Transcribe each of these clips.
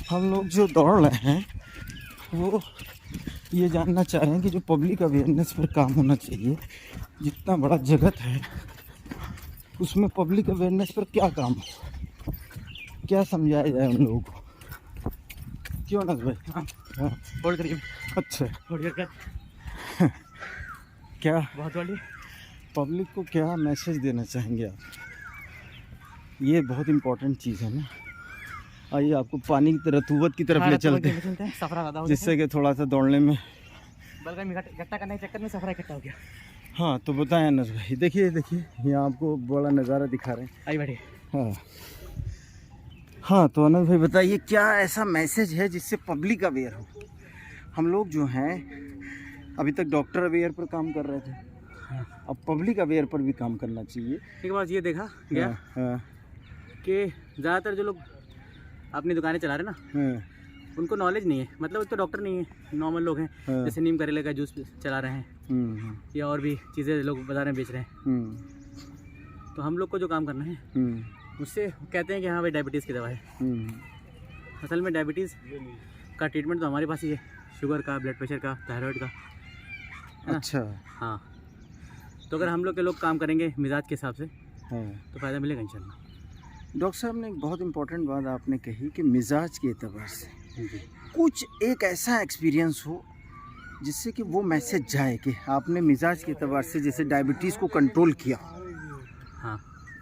हम लोग जो दौड़ रहे हैं वो ये जानना चाह रहे हैं कि जो पब्लिक अवेयरनेस पर काम होना चाहिए, जितना बड़ा जगत है उसमें पब्लिक अवेयरनेस पर क्या काम हो, क्या समझाया जाए उन लोगों को। क्यों अनस भाई? हाँ होल्ड करिए। अच्छा, होल्ड कर। क्या बहुत वाली पब्लिक को क्या मैसेज देना चाहेंगे आप? ये बहुत इम्पोर्टेंट चीज़ है ना। आइए आपको पानी की रतूबत की तरफ ले चलते हैं, सफरा ज़्यादा हो जिससे कि थोड़ा सा दौड़ने में बल्कि इकट्ठा करने के चक्कर में सफरा इकट्ठा हो गया। हाँ तो बताएं अनस भाई। देखिए यहाँ आपको बड़ा नज़ारा दिखा रहे हैं। आई बैठे। हाँ हाँ, तो अनस भाई बताइए क्या ऐसा मैसेज है जिससे पब्लिक अवेयर हो। हम लोग जो हैं अभी तक डॉक्टर अवेयर पर काम कर रहे थे, अब पब्लिक अवेयर पर भी काम करना चाहिए। एक बात ये देखा गया कि ज़्यादातर जो लोग अपनी दुकानें चला रहे ना, उनको नॉलेज नहीं है, मतलब तो डॉक्टर नहीं है, नॉर्मल लोग हैं। जैसे नीम करेले का जूस चला रहे हैं या और भी चीज़ें लोग बाजार में बेच रहे हैं। तो हम लोग को जो काम करना है उससे कहते हैं कि हाँ भाई डायबिटीज़ की दवा है। असल में डायबिटीज़ का ट्रीटमेंट तो हमारे पास ही है, शुगर का, ब्लड प्रेशर का, थायराइड का। अच्छा हाँ, तो अगर हम लोग के लोग काम करेंगे मिजाज के हिसाब से तो फ़ायदा मिलेगा इंशाल्लाह। डॉक्टर साहब ने एक बहुत इम्पोर्टेंट बात आपने कही कि मिजाज के एतबार से कुछ एक ऐसा एक्सपीरियंस हो जिससे कि वो मैसेज जाए कि आपने मिजाज के एतबार से जैसे डायबिटीज़ को कंट्रोल किया। हाँ,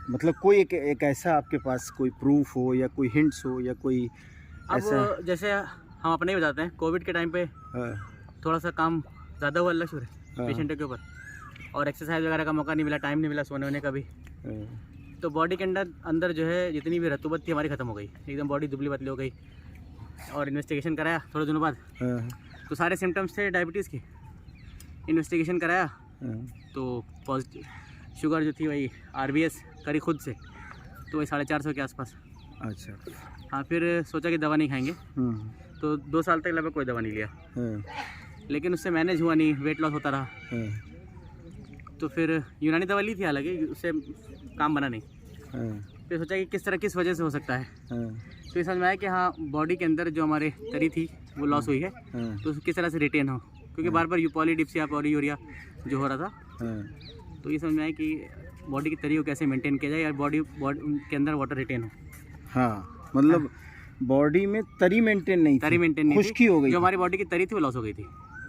मतलब कोई एक ऐसा आपके पास कोई प्रूफ हो या कोई हिंट्स हो या कोई ऐसा। अब जैसे हम अपने ही बताते हैं, कोविड के टाइम पे थोड़ा सा काम ज़्यादा हुआ अल्लाह शुक्र है पेशेंटों के ऊपर, और एक्सरसाइज वगैरह का मौका नहीं मिला, टाइम नहीं मिला सोने वोने का भी। तो बॉडी के अंदर जो है जितनी भी रतूबत थी हमारी ख़त्म हो गई, एकदम बॉडी दुबली पतली हो गई। और इन्वेस्टिगेशन कराया थोड़े दिनों बाद तो सारे सिम्टम्स थे डायबिटीज़ के। इन्वेस्टिगेशन कराया तो पॉजिटिव शुगर जो थी वही RBS करी खुद से, तो वही 450 के आसपास। अच्छा हाँ, फिर सोचा कि दवा नहीं खाएंगे, तो 2 साल तक लगभग कोई दवा नहीं लिया, लेकिन उससे मैनेज हुआ नहीं, वेट लॉस होता रहा। तो फिर यूनानी दवा ली थी, हालांकि उससे काम बना नहीं। फिर सोचा कि किस वजह से हो सकता है। तो ये समझ में आया कि हाँ, बॉडी के अंदर जो हमारे तरी थी वो लॉस हुई है, तो किस तरह से रिटेन हो, क्योंकि बार बार पॉलीडिप्सिया पॉलीयूरिया जो हो रहा था। तो ये समझ में आया कि बॉडी की तरी को कैसे मेंटेन किया जाए या बॉडी के अंदर वाटर रिटेन हो। हाँ, मतलब बॉडी में तरी मेंटेन नहीं थी, खुश्की हो गई, जो हमारी बॉडी की तरी थी वो लॉस हो गई थी,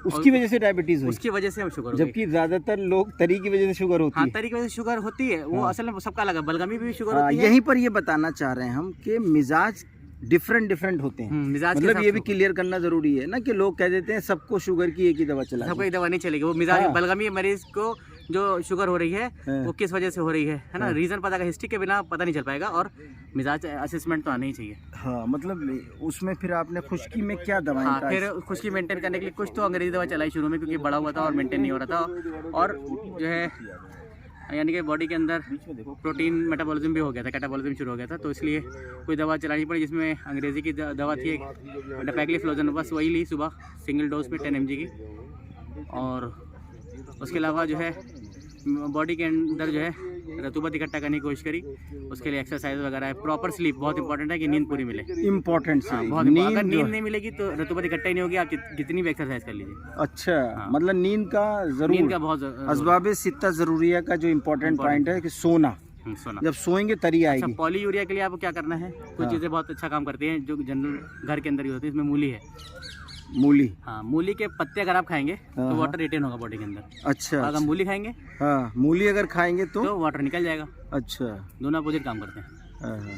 उसकी वजह से डायबिटीज हुई। उसकी वजह से हम शुगर, जबकि ज्यादातर लोग तरी की वजह से शुगर होती है। हाँ, तरी की वजह से शुगर होती है, वो असल में सबका अलग है, बलगमी भी शुगर होती है। यहीं पर ये बताना चाह रहे हैं हम कि मिजाज डिफरेंट होते हैं। मिजाज मतलब ये भी क्लियर करना जरूरी है ना कि लोग कह देते हैं सबको शुगर की एक ही दवा चला, सबको एक दवा नहीं चलेगी। वो मिजाज बलगमी मरीज को जो शुगर हो रही है वो किस वजह से हो रही है ना, रीजन पता का हिस्ट्री के बिना पता नहीं चल पाएगा, और मिजाज असेसमेंट तो आना ही चाहिए। हाँ, मतलब उसमें फिर आपने खुश्की में क्या दवाएं? हाँ, फिर खुश्की मेंटेन करने के लिए कुछ तो अंग्रेजी दवा चलाई शुरू में, क्योंकि बड़ा हुआ था और मेंटेन नहीं हो रहा था, और जो है यानी कि बॉडी के अंदर प्रोटीन मेटाबॉलिज्म भी हो गया था, कैटाबॉलिज्म शुरू हो गया था, तो इसलिए कोई दवा चलानी पड़ी, जिसमें अंग्रेजी की दवा थी एक डेपैक्लिफ्लोजन, बस वही ली सुबह सिंगल डोज में 10 mg की। और उसके अलावा जो है बॉडी के अंदर जो है रतूबत इकट्ठा करने की कोशिश करी, उसके लिए एक्सरसाइज वगैरह है। प्रॉपर स्लीप बहुत इंपॉर्टेंट है कि नींद पूरी मिले, इम्पोर्टेंट बहुत। अगर नींद नहीं मिलेगी तो रतूबत इकट्ठा ही नहीं होगी, आप कितनी भी एक्सरसाइज कर लीजिए। अच्छा, मतलब नींद का जरूर, नींद का बहुत असबाबे सित्ता जरूरिया का जो इम्पोर्टेंट पॉइंट है कि सोना, जब सोएंगे तरी आएगी। अच्छा, पॉलीयूरिया के लिए आपको क्या करना है, कुछ चीज़ें बहुत अच्छा काम करती हैं जो जनरल घर के अंदर यूज होती है। इसमें मूली है, मूली। हाँ, मूली के पत्ते अगर आप खाएंगे तो वाटर रिटेन होगा बॉडी के अंदर। अच्छा, अगर मूली खाएंगे, हाँ, मूली अगर खाएंगे तो वाटर निकल जाएगा। अच्छा, दोनों अपोजिट काम करते हैं।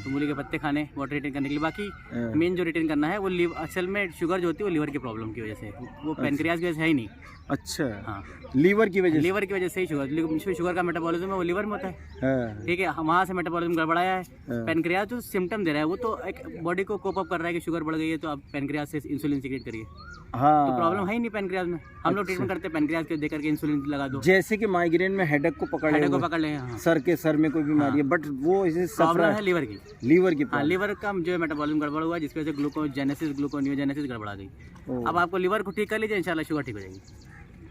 तो मूली के पत्ते खाने वाटर रिटेन करने के लिए। बाकी मेन जो रिटेन करना है वो असल में शुगर जो होती है वो लीवर की प्रॉब्लम की वजह से, वो पैनक्रियाज की वजह से है ही नहीं। अच्छा, हाँ, लीवर की वजह से ही शुगर का मेटाबॉलिज्म है वो लीवर में होता है। ठीक है, वहाँ से मेटाबॉलिज्म गड़बड़ाया है, पैनक्रियाज जो सिम्टम दे रहा है वो तो एक बॉडी को कोप अप कर रहा है कि शुगर बढ़ गई है, तो आप पैनक्रियाज से इंसुलिन सीक्रेट करिए। हाँ, तो प्रॉब्लम है ही नहीं पैनक्रियाज में। हम लोग ट्रीटमेंट करते हैं पैनक्रियाज के देकर के इंसुलिन लगा दो, जैसे कि माइग्रेन में हेडेक को पकड़ ले, सर में कोई बीमारी है, बट वो इसे प्रॉब्लम है लीवर की। हाँ, लीवर का जो है मेटाबॉलिज्म गड़बड़ हुआ, जिसकी वजह से ग्लूकोजेनेसिस ग्लूकोनियोजेनेसिस गड़बड़ा गई। अब आपको लीवर को ठीक कर लीजिए, इंशाल्लाह शुगर ठीक हो जाएगी।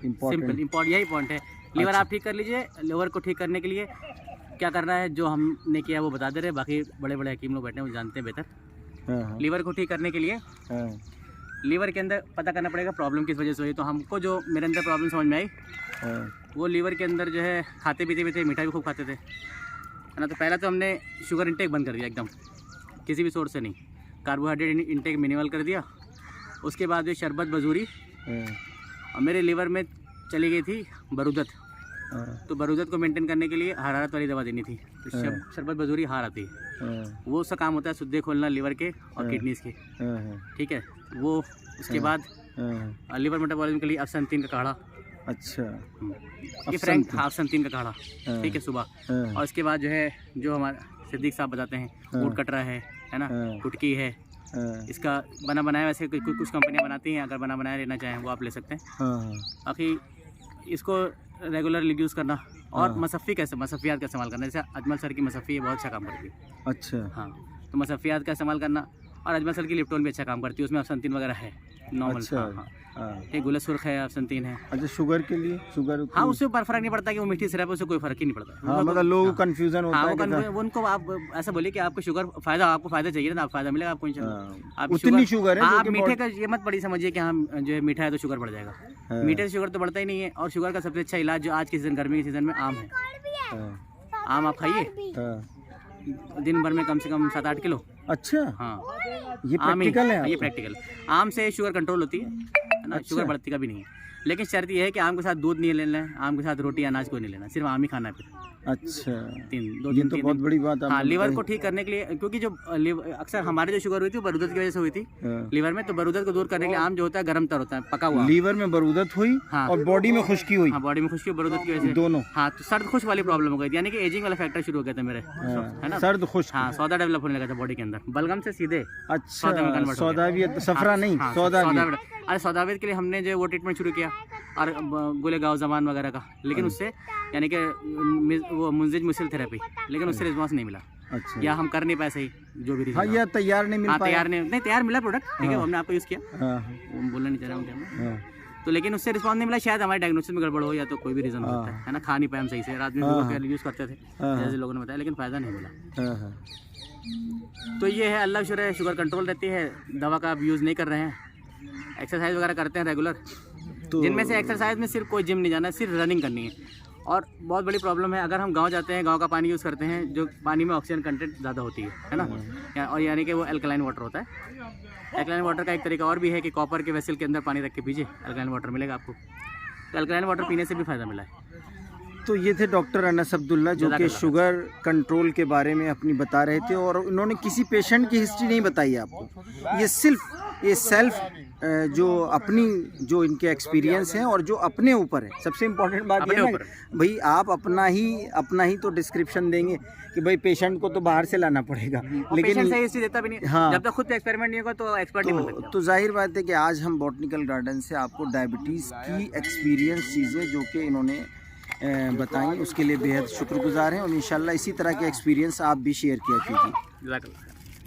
सिंपल यही पॉइंट है। लीवर आप ठीक कर लीजिए। लीवर को ठीक करने के लिए क्या करना है, जो हमने किया वो बता दे रहे हैं, बाकी बड़े बड़े हकीम लोग बैठे हैं वो जानते हैं बेहतर। हाँ, लीवर को ठीक करने के लिए हाँ, लीवर के अंदर पता करना पड़ेगा प्रॉब्लम किस वजह से हुई। तो हमको जो मेरे अंदर प्रॉब्लम समझ में आई, हाँ, वो लीवर के अंदर जो है खाते पीते भी थे, मीठा भी खूब खाते थे, है ना। तो पहला तो हमने शुगर इंटेक बंद कर दिया एकदम, किसी भी सोर्स से नहीं, कार्बोहाइड्रेट इंटेक मिनिमल कर दिया। उसके बाद ये शरबत बजूरी, हाँ, और मेरे लीवर में चली गई थी बरूदत। हाँ, तो बरूदत को मेंटेन करने के लिए हरारत वाली दवा देनी थी। तो हाँ। शरबत बजूरी हार आती है, हाँ, वो उसका काम होता है सुद्दे खोलना लीवर के और हाँ। किडनीज के, हाँ, हाँ, ठीक है। वो उसके बाद हाँ, लीवर मेटाबॉलिज्म के लिए अफसंतीन का काढ़ा, अच्छा, ये फ्रैंक अफसंतीन का काढ़ा, हाँ। ठीक है, सुबह। हाँ, और उसके बाद जो है जो हमारे सिद्दीक साहब बताते हैं, हाँ। ऊँट कटरा है ना, हाँ। कुटकी है, हाँ, इसका बना बनाया वैसे कुछ कंपनियां बनाती हैं, अगर बना बनाया लेना चाहें वो आप ले सकते हैं। हाँ, बाकी इसको रेगुलरली यूज़ करना, और हाँ। मसफ़ियात का इस्तेमाल करना। जैसे अजमल सर की मसफ़ी बहुत अच्छा काम करती है, अच्छा, हाँ। तो मसफ़ियात का इस्तेमाल करना, और अजमल सर की लिप्टोन भी अच्छा काम करती है, उसमें अफसंतीन वगैरह है नॉर्मल। अच्छा, हाँ, हाँ। हाँ, एक गुल सुर्ख है, अफसंतीन है। अच्छा, शुगर के लिए शुगर हाँ, उससे ऊपर फ़र्क नहीं पड़ता कि वो मीठी सिरप है, उससे कोई फ़र्क ही नहीं पड़ता। हाँ, मतलब लोगों को कंफ्यूजन होता हाँ, है कि वो उनको आप ऐसा बोलिए कि आपको शुगर आपको फ़ायदा चाहिए ना, आप फ़ायदा मिलेगा आपको इंशाल्लाह। हाँ, आप उतनी शुगर है हाँ, जो आप कि मीठे का ये मत पड़ी समझिए कि हम जो है मीठा है तो शुगर बढ़ जाएगा। हाँ। मीठे से शुगर तो बढ़ता ही नहीं है। और शुगर का सबसे अच्छा इलाज जो आज के सीज़न, गर्मी के सीज़न में, आम है। हाँ, आम आप खाइए, हाँ, दिन भर में कम से कम 7-8 किलो। अच्छा, हाँ, ये आम ही, प्रैक्टिकल है ये आपका? प्रैक्टिकल। आम से शुगर कंट्रोल होती है ना, अच्छा। शुगर बढ़ती का भी नहीं है। लेकिन शर्त यह है कि आम के साथ दूध नहीं लेना है, आम के साथ रोटी अनाज को नहीं लेना, सिर्फ आम ही खाना है। फिर अच्छा, दो ये दिन तो 3 बहुत दिन। बड़ी बात हाँ, आपने लीवर बताई। को ठीक करने के लिए, क्योंकि जो अक्सर हमारे जो शुगर हुई थी वो बरूदत की वजह से हुई थी हाँ। लीवर में। तो बरूदत को दूर करने के लिए आम जो होता है गर्म तर होता है, पका हुआ। लीवर में बरूदत हुई हाँ। और बॉडी में खुश्की हुई, हाँ, बॉडी में खुश्की बरूदत की वजह से दोनों। हाँ, तो सर्द खुश वाली प्रॉब्लम हो गई थी, यानी कि एजिंग वाला फैक्टर शुरू हो गया था मेरे, है ना। सर्द खुश्क, हाँ, सौदा डेवलप होने लगा था बॉडी के अंदर, बलगम से सीधे सौदे में अच्छा, कन्वर्ट हो गया। सौदावियत, सफरा नहीं, हाँ, सौदावियत। अरे सौदावियत के लिए हमने जो वो ट्रीटमेंट शुरू किया, और गुले गाँव जमान वगैरह का, लेकिन उससे यानी कि वो मुंजिज मुसिल थेरेपी, लेकिन उससे रिस्पॉन्स नहीं मिला, अच्छा, या हम कर नहीं पाए सही, जो भी हाँ, रीजन। या तैयार नहीं मिल हाँ, पाया। तैयार मिला प्रोडक्ट, ठीक है, हमने आपको यूज़ किया, हाँ, वो बोलना नहीं चाह रहा हूँ क्या मैं। हाँ, तो लेकिन उससे रिस्पॉन्स नहीं मिला, शायद हमारे डायग्नोसिस में गड़बड़ हो, या तो कोई भी रीज़न हो सकता है ना। खा नहीं पाए हम सही से, रात में यूज़ करते थे जैसे लोगों ने बताया, लेकिन फ़ायदा नहीं मिला। हाँ, हाँ, तो ये है, अल्लाह शुक्र है, शुगर कंट्रोल रहती है, दवा का आप यूज़ नहीं कर रहे हैं, एक्सरसाइज वगैरह करते हैं रेगुलर। तो जिनमें से एक्सरसाइज में सिर्फ कोई जिम नहीं जाना है, सिर्फ रनिंग करनी है। और बहुत बड़ी प्रॉब्लम है, अगर हम गांव जाते हैं, गांव का पानी यूज़ करते हैं, जो पानी में ऑक्सीजन कंटेंट ज़्यादा होती है ना, और यानी कि वो एल्कलाइन वाटर होता है। एल्कलाइन वाटर का एक तरीका और भी है कि कॉपर के वेसल के अंदर पानी रख के पीजिए, एल्कलाइन वाटर मिलेगा आपको। तो एल्कलाइन वाटर पीने से भी फ़ायदा मिला है। तो ये थे डॉक्टर अनस अब्दुल्ला, जो कि शुगर कंट्रोल के बारे में अपनी बता रहे थे, और उन्होंने किसी पेशेंट की हिस्ट्री नहीं बताई आपको। ये सिर्फ ये सेल्फ जो अपनी जो इनके एक्सपीरियंस हैं और जो अपने ऊपर है। सबसे इम्पोर्टेंट बात ये है ना भाई, आप अपना ही तो डिस्क्रिप्शन देंगे कि भाई पेशेंट को तो बाहर से लाना पड़ेगा, लेकिन सही हिस्ट्री देता भी नहीं। हाँ, जब तक खुद एक्सपेरिमेंट नहीं होगा तो एक्सपर्ट नहीं बन सकता। तो जाहिर बात है कि आज हम बॉटनिकल गार्डन से आपको डायबिटीज़ की एक्सपीरियंस चीज़ें जो कि इन्होंने बताई, उसके लिए बेहद शुक्रगुजार हैं, और इंशाल्लाह इसी तरह के एक्सपीरियंस आप भी शेयर किया कीजिए।